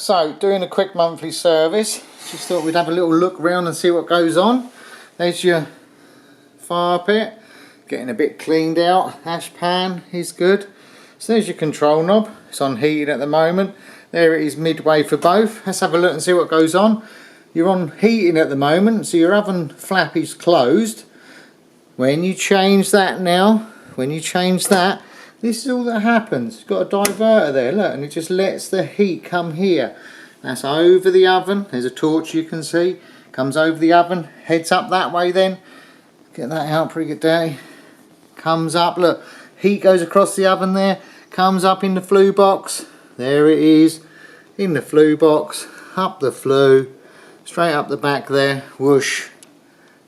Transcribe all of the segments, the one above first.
So, doing a quick monthly service. Just thought we'd have a little look around and see what goes on. There's your fire pit, getting a bit cleaned out. Ash pan is good. So there's your control knob. It's on heated at the moment. There it is midway for both. Let's have a look and see what goes on. You're on heating at the moment, so your oven flap is closed. When you change that now, this is all that happens. You've got a diverter there, look, and it just lets the heat come here. That's over the oven. There's a torch you can see. Comes over the oven, heads up that way then. Get that out pretty good day. Comes up, look, heat goes across the oven there, comes up in the flue box. There it is, in the flue box, up the flue, straight up the back there, whoosh,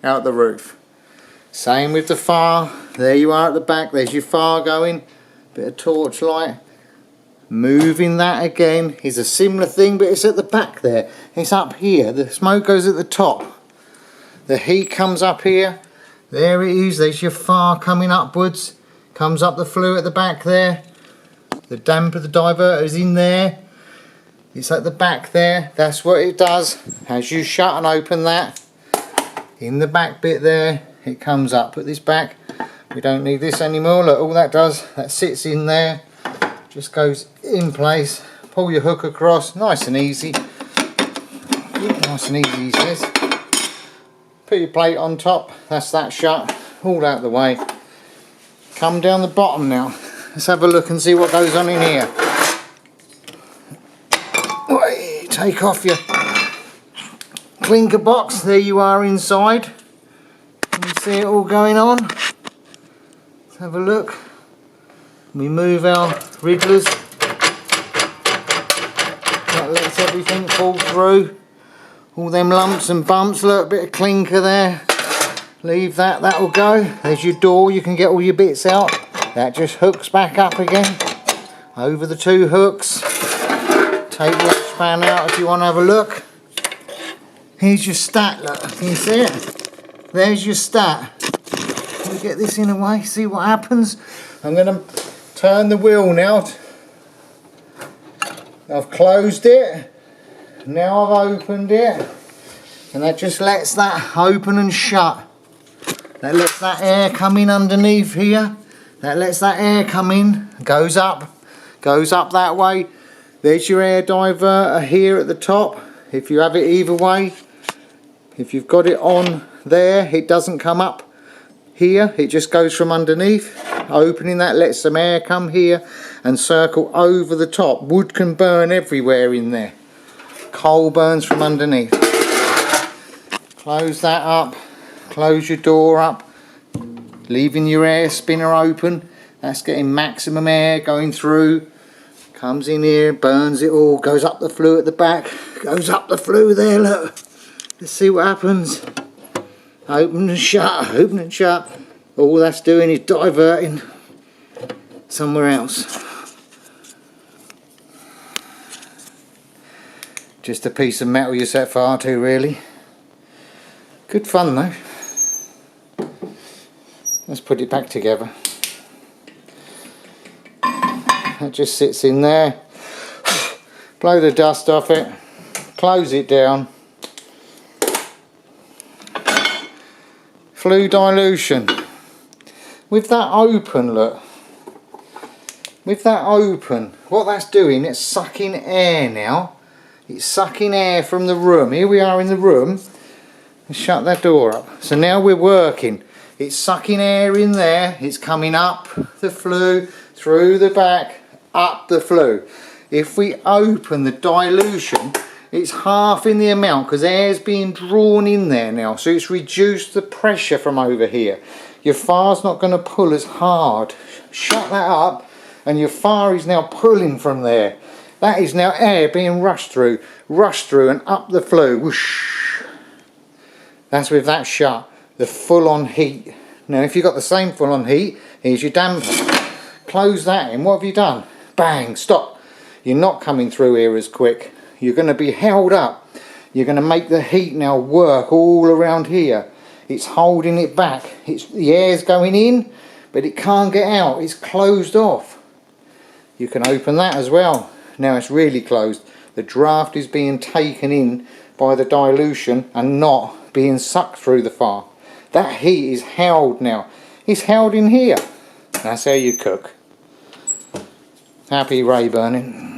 out the roof. Same with the fire. There you are at the back, there's your fire going. Bit of torch light. Moving that again is a similar thing, but it's at the back there. It's up here. The smoke goes at the top. The heat comes up here. There it is. There's your fire coming upwards. Comes up the flue at the back there. The damper, the diverter is in there. It's at the back there. That's what it does. As you shut and open that, in the back bit there, it comes up. Put this back. We don't need this anymore. Look, all that does, that sits in there, just goes in place. Pull your hook across, nice and easy. Nice and easy, he says. Put your plate on top, that's that shut, all out the way. Come down the bottom now. Let's have a look and see what goes on in here. Take off your clinker box, there you are inside. Can you see it all going on? Let's have a look. We move our wrigglers. That lets everything fall through. All them lumps and bumps. Look, a bit of clinker there. Leave that, that'll go. There's your door, you can get all your bits out. That just hooks back up again. Over the two hooks. Take the ash pan out if you want to have a look. Here's your stat, look, can you see it? There's your stat. Let me get this in a way, see what happens. I'm going to turn the wheel now. I've closed it. Now I've opened it. And that just lets that open and shut. That lets that air come in underneath here. That lets that air come in. Goes up that way. There's your air diverter here at the top. If you have it either way. If you've got it on there, it doesn't come up here, it just goes from underneath. Opening that lets some air come here and circle over the top. Wood can burn everywhere in there. Coal burns from underneath. Close that up, close your door up, leaving your air spinner open. That's getting maximum air going through. Comes in here, burns it all, goes up the flue at the back, goes up the flue there, look. Let's see what happens. Open and shut, open and shut. All that's doing is diverting somewhere else. Just a piece of metal you set fire to, really. Good fun though. Let's put it back together. That just sits in there. Blow the dust off it. Close it down. Flue dilution. With that open, look. With that open, what that's doing, it's sucking air now. It's sucking air from the room. Here we are in the room. Let's shut that door up. So now we're working. It's sucking air in there. It's coming up the flue, through the back, up the flue. If we open the dilution, it's half in the amount because air's being drawn in there now, so it's reduced the pressure from over here. Your fire's not going to pull as hard. Shut that up and your fire is now pulling from there. That is now air being rushed through and up the flue. Whoosh. That's with that shut, the full on heat. Now if you've got the same full on heat, here's your damper. Close that in, what have you done? Bang, stop. You're not coming through here as quick. You're going to be held up. You're going to make the heat now work all around here. It's holding it back. The air's going in, but it can't get out. It's closed off. You can open that as well. Now it's really closed. The draft is being taken in by the dilution and not being sucked through the fire. That heat is held now. It's held in here. That's how you cook. Happy ray burning.